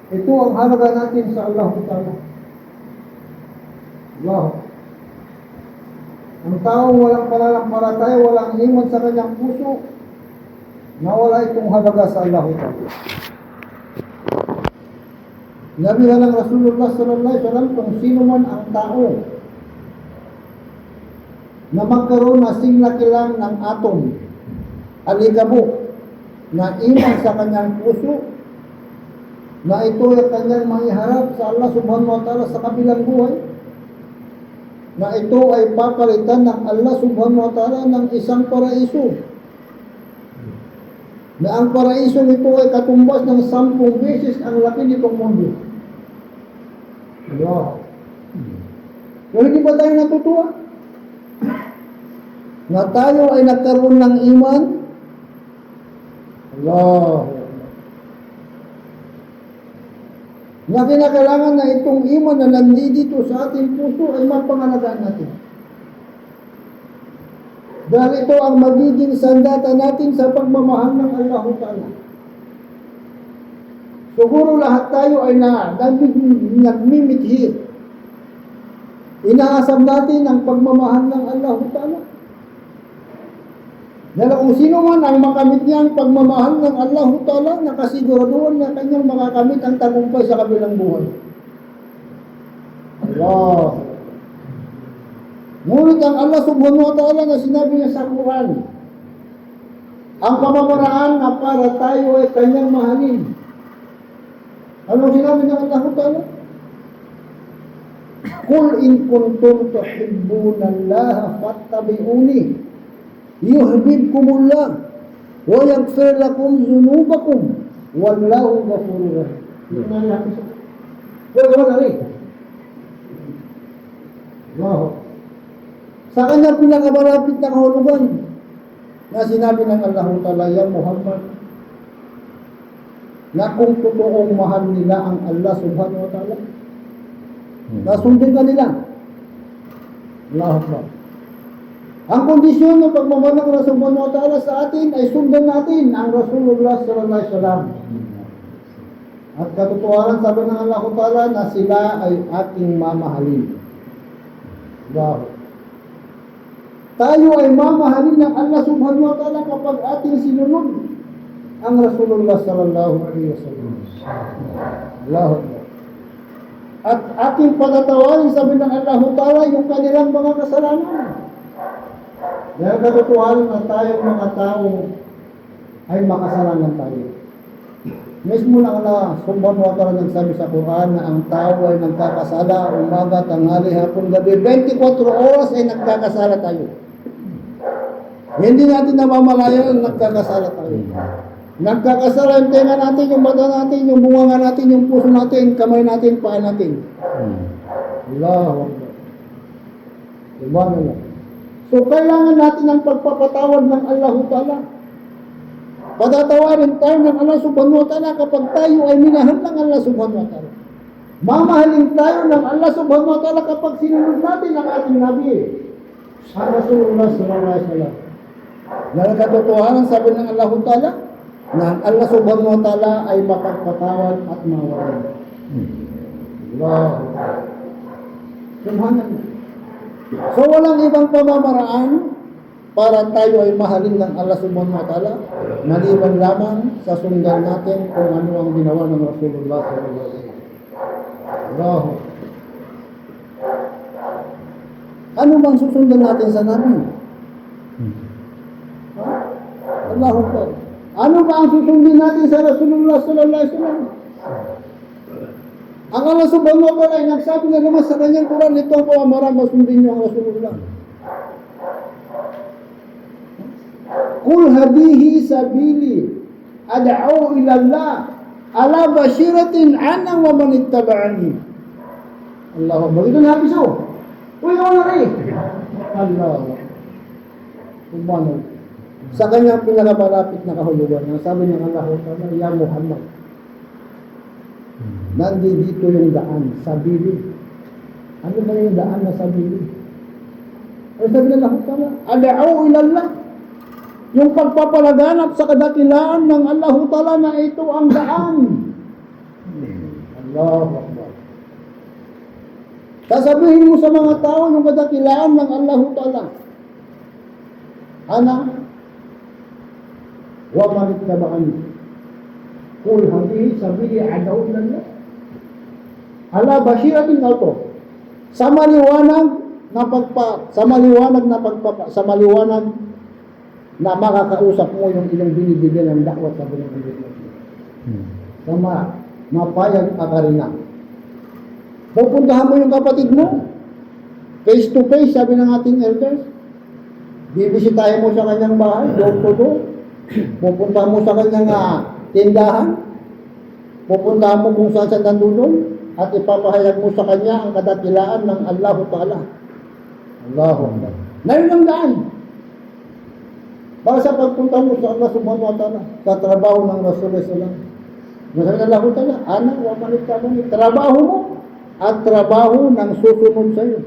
Ito ang halaga natin sa Allah Ta'ala. Allah. Ang taong walang pananampalataya, walang iman sa kanyang puso, nawala itong halaga sa Allah Ta'ala. Nabihan ng Rasulullah sallallahu alaihi wasallam kung sino man ang tao na magkaroon na singlaki lang ng atom, alikabok, na iman sa kanyang puso, na ito ay kanyang maiharap sa Allah subhanahu wa ta'ala sa kabilang buhay, na ito ay papalitan ng Allah subhanahu wa ta'ala ng isang paraiso, na ang paraiso nito ay katumbas ng 10 beses ang laki nitong mundo. Allah. Pero hindi ba tayo natutuwa na tayo ay nagkaroon ng iman? Allah. Na kinakailangan na itong iman na nandito sa ating puso ay mapangalagaan natin. Dahil ito ang magiging sandata natin sa pagmamahal ng Allah Ta'ala. Siguro lahat tayo ay nagmimithir. Inaasam natin ang pagmamahal ng Allah Ta'ala. Dahil kung sino man ang makamit niya ang pagmamahal ng Allah Ta'ala, nakasiguraduhan na kanyang makakamit ang tagumpay sa kabilang buhay. Allah. Ngunit ang Allah subhanahu wa ta'ala na sinabi niya sa Quran, ang pamamaraan na para tayo ay kanyang mahalin. Anong sinabi ng Allah Ta'ala? Qul in kuntum tuhibbuna Allah fattabi'uni yuhibbukumullah wa yaghfir lakum dhunubakum wallahu ghafurur rahim. Wow. Sa kanyang pinakamalapit na kahulugan na sinabi ng Allah Ta'ala, ya Muhammad, na kung totoong mahal nila ang Allah subhanahu wa ta'ala, nasundin ka nila. Allah Akbar. Ang kondisyon ng pagmamahal ng Allah subhanahu wa ta'ala sa atin ay sundan natin ang Rasulullah sallallahu alaihi wasallam. At katotohanan sabi ng Allah Ta'ala na sila ay ating mamahalin. Wow. Tayo ay mamahalin ng Allah subhanahu wa ta'ala kapag ating sinunod ang Rasulullah sallallahu alaihi wasallam. Allah. At ating patatawarin sabi ng Allah Ta'ala yung kanilang mga kasalanan. Dahil katotohanan na tayong mga tao ay makasalanan tayo. Mismo lang Allah subhanahu wa ta'ala nagsabi sa Quran na ang tao ay nagkakasala umaga, tanghali, hapon, gabi. 24 oras ay nagkakasala tayo. Hindi natin namamalayan na nagkakasala tayo. Nagkakasala yung tenga natin, yung mata natin, yung bunga natin, yung puso natin, kamay natin, paa natin. Allah. Subhanallah. So, kailangan natin ang pagpapatawad ng Allah Ta'ala. Patatawarin tayo ng Allah Subhanahu wa ta'ala kapag tayo ay minahal ng Allah Subhanahu wa ta'ala. Mamahalin tayo ng Allah Subhanahu wa ta'ala kapag sinunod natin ang ating Nabi, ang Rasulullah sallallahu alaihi wasallam. Dahil katotohanan sabi ng Allah Ta'ala na ang Allah Subhanahu wa ta'ala ay mapagpatawad at mawalan. Wow. Subhanallah. So walang ibang pamamaraan para tayo ay mahalin ng Allah subhanahu wa ta'ala, maliban lamang sa sundan natin kung ano ang ginawa ng Rasulullah sallallahu alaihi wasallam. Ano bang susundan natin sa Nabi? Allahu Akbar. Ano ba ang susundin natin sa Rasulullah sallallahu alaihi wasallam? Ang Allah subhanahu wa ta'ala ay nagsabi na naman sa kanyang Quran, ito ang pamamaraan, masundin niyo ang Rasulullah. Qul hadihi sabili ad'u ila Allah ala bashiratin ana wa man ittaba'ani. Allahu Akbar. Ito na hapiso. Uy, wala rin. Allah. Subhanallah. Sa kanyang pinakamalapit na kahulugan, sabi ng Allah Ta'ala, ya Muhammad, nandito yung daan, sabili. Ano ba yung daan na sabili? Ay sabi ng Allah Ta'ala, ad'u ila Allah. Yung pagpapalaganap sa kadakilaan ng Allah Ta'ala na ito ang daan. Allahu Akbar. Sasabihin mo sa mga tao yung kadakilaan ng Allah Ta'ala. Ana, wa man ittaba'ani. Qul hadhihi sabili ad'u ila Allah. Ala basiratin auto. Sa maliwanag na makakausap mo yung inyong binibigyan ng dakwat sa buong mundo. Sama, mapayag akarina. Pupuntahan mo yung kapatid mo, face to face, sabi ng ating elders. Bibisitahin mo sa kanyang bahay, door to door. Pupuntahan mo sa kanyang tindahan. Pupuntahan mo kung saan nandun at ipapahayag mo sa kanya ang kadakilaan ng Allah Ta'ala. Allahu Akbar. Ngayon ang daan. Para sa pagpunta mo sa Allah Subhanahu wa Ta'ala, sa trabaho ng Rasulullah Sallallahu Alaihi Wasallam. Masabi ng Allah Ta'ala, anak, wa malit ka mo, trabaho mo at trabaho ng susunod sa iyo.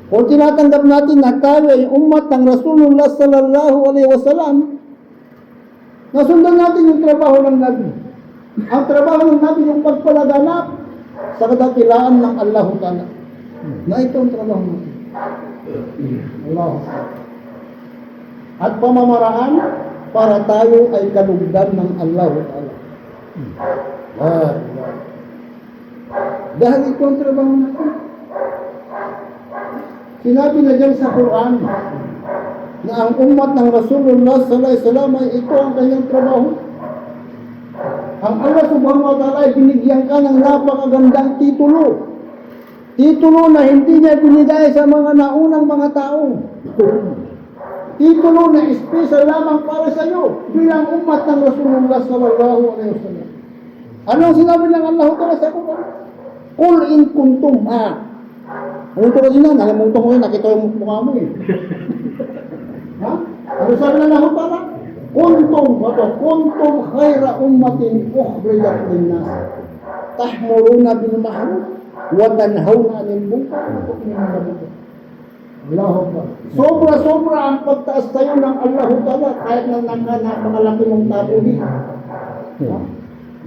Kung tinatanggap natin na tayo ay umat ng Rasulullah Sallallahu Alaihi Wasallam, nasundan natin yung trabaho ng Nabi. Ang trabaho ng Nabi yung pagpalaganap sa kadakilaan ng Allah Ta'ala. Na ito ang trabaho natin. Allah. At pamamaraan para tayo ay kalugdan ng Allah Ta'ala. Dahil ito ang trabaho natin. Sinabi na dyan sa Quran na ang umat ng Rasulullah Sallallahu Alaihi Wasallam ay ito ang kanyang trabaho. Ang Allah Subhanahu wa Ta'ala ay binigyan ka ng napakagandang titulo. Titulo na hindi niya binigay sa mga naunang mga tao. Titulo na espesyal lamang para sa iyo bilang umat ng Rasulullah Sallallahu Alaihi Wasallam. Ano ang sinabi ng Allah Ta'ala sa Quran? Qul in kuntum Ano ito kasi na? Nalimutan ko yun. Nakita yung mukha mo eh. Ha? Ano sabi ng Allah Ta'ala? Kuntum khayra ummatin ukhrijat linnas tahmuruna bil ma'ruf wa tanhauna 'anil munkar wa tu'minuna billah. Allahu Akbar. Sobra-sobra ang pagtaas tayo ng Allah Ta'ala kahit na napakalaki mong tabuhi.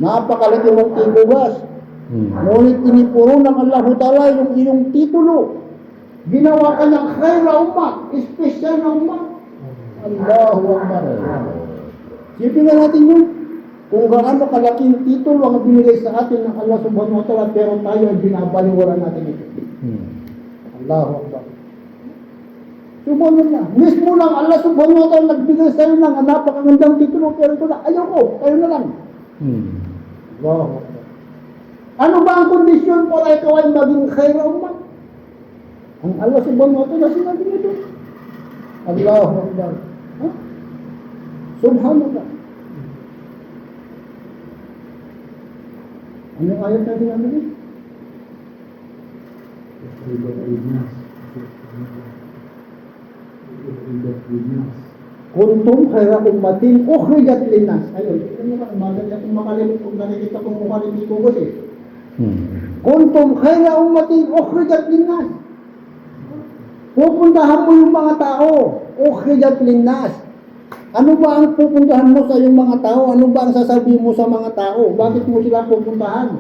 Napakalaki mong tigugas. Ngunit tinipuro ng Allah Ta'ala yung iyong titulo. Ginawa ka ng khayra ummah, espesyal na ummah. Allahu Akbar. Sipin na natin yun. Kung gaano kalaking titulo ang binigay sa atin ng Allah Subhanahu wa Ta'ala, pero tayo ay binabaliwala natin ito. Allahu Akbar. Subhanallah. Mismo lang Allah Subhanahu wa Ta'ala nagbigay sa iyo ng napakagandang titulo, pero ito na, ayaw ko, kayo na lang. Allahu Akbar. Ano ba ang kondisyon para ikaw ay maging khayra ummah? Ang Allah Subhanahu wa Ta'ala sinabi nito. Allahu Akbar. Subhanallah. Ano ayat na sinabi niya? Kuntum khayra ummatin ukhrijat linnas. Ayun, ano ba? Magaling kung makalimut kung nakikita kong mukha ni Tito Gus eh. Kuntum khayra ummatin ukhrijat linnas. Pupuntahan mo yung mga tao. Ukhrijat linnas. Ano ba ang pupuntahan mo sa iyong mga tao? Ano ba ang sasabihin mo sa mga tao? Bakit mo sila pupuntahan?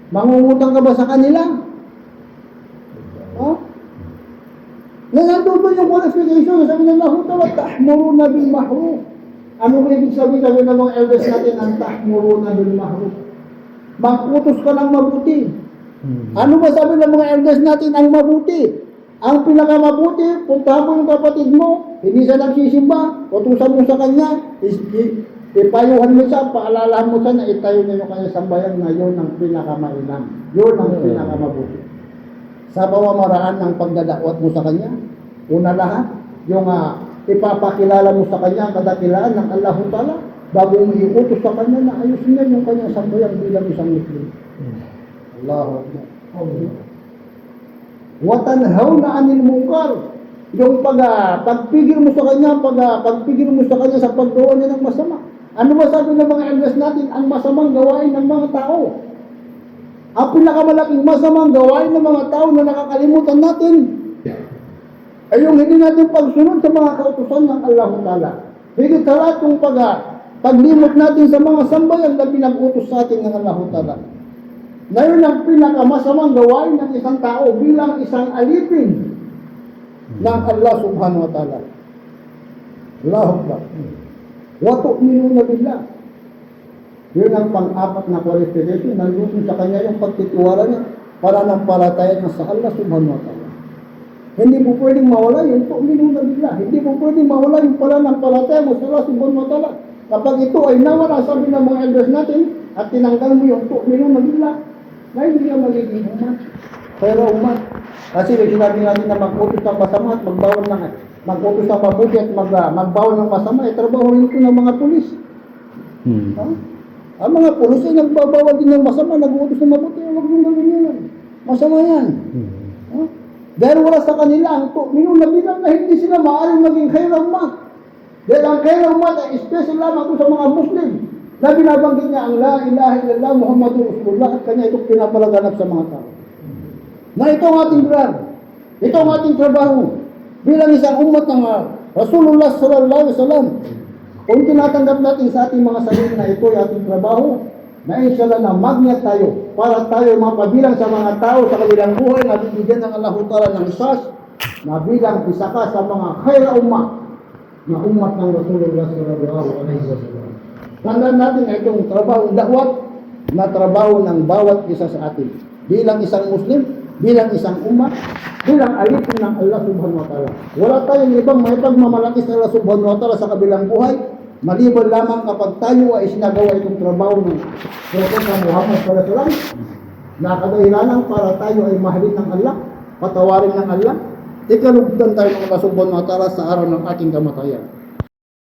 Mangungutang ka ba sa kanila? Nandun yung qualification. Sabi ng Allah Ta'ala, tahmuruna bil ma'ruf. Ano ba ibig sabihin ng mga elders natin ang tahmuruna bil ma'ruf? Mag-utos ka ng mabuti. Ano ba sabi ng mga elders natin ang mabuti? Ang pinakamabuti, puntahan mo yung kapatid mo, hindi siya nagsisimba, utusan mo sa kanya, ipayuhan mo siya, paalalahan mo siya na itayo niya yung kanyang sambayan na yun ang pinakamailam. Yun ang pinakamabuti. Sa pamamaraan ng pagdadakwat mo sa kanya, una lahat, yung ipapakilala mo sa kanya ang kadakilaan ng Allah Ta'ala, bago mo iutos sa kanya na ayusin niya yung kanyang sambayan bilang isang Muslim. Allahu Akbar. Watanhaw na anil munkar. Yung pagpigil mo sa kanya, pagpigil mo sa kanya sa paggawa niya ng masama. Ano ba sabi ng mga elders natin? Ang masamang gawain ng mga tao. Ang pinakamalaking masamang gawain ng mga tao na nakakalimutan natin ay yung hindi natin pagsunod sa mga kautusan ng Allah Ta'ala. Higit sa lahat yung paglimot natin sa mga sambayan na pinag-utos sa atin ng Allah Ta'ala. na yun ang pinakamasamang gawain ng isang tao bilang isang alipin ng Allah subhanahu wa ta'ala. Allahu Akbar. Wa tu'minuna billah. Yun ang pang-apat na qualification. Nandun sa kanya yung pagtitiwala niya para ng palataya niya sa Allah subhanahu wa ta'ala. Hindi po pwedeng mawala yung tu'minuna billah. Hindi po pwedeng mawala yung palataya mo sa Allah subhanahu wa ta'ala. Kapag ito ay nawala, sabi ng mga elders natin, at tinanggal mo yung tu'minuna billah, na hindi ka magiging umat. Pero umat. Kasi sinabi natin na mag-utos ng masama at magbawal ng mag-utos ng mabuti at magbawal ng masama, ay trabaho rin ito ng mga pulis. Ha? Ang mga pulis ay nagbabawal din ng masama, nag-utos ng mabuti, huwag mong gawin yan. Masama yan. Ha? Dahil wala sa kanila ang tu'minuna billah na hindi sila maaaring maging khairul ummah. Dahil ang khairul ummah ay special lamang sa mga Muslim na binabanggit niya ang la ilaha illallah Muhammadur Rasulullah at kanya itong pinapalaganap sa mga tao. Na ito ang ating brand, ito ang ating trabaho bilang isang umat ng Rasulullah sallallahu alaihi wasallam. Kung tinatanggap natin sa ating mga sarili na ito ay ating trabaho, na inshallah na magnet tayo para tayo mapabilang sa mga tao sa kabilang buhay na bibigyan ng Allah Ta'ala ng isas na bilang isa ka sa mga khairul ummah na umat ng Rasulullah sallallahu alaihi wasallam. Tandaan natin na itong trabaho dakwat na trabaho ng bawat isa sa atin bilang isang Muslim, bilang isang umat, bilang alipin ng Allah subhanahu wa ta'ala. Wala tayong ibang may pagmamalaki sa Allah subhanahu wa ta'ala sa kabilang buhay, maliban lamang kapag tayo ay isinagawa itong trabaho ng Propeta Muhammad sallallahu alaihi wasallam na kadahilanan para tayo ay mahalin ng Allah, patawarin ng Allah, ikalugdan tayo ng Allah subhanahu wa ta'ala sa araw ng ating kamatayan.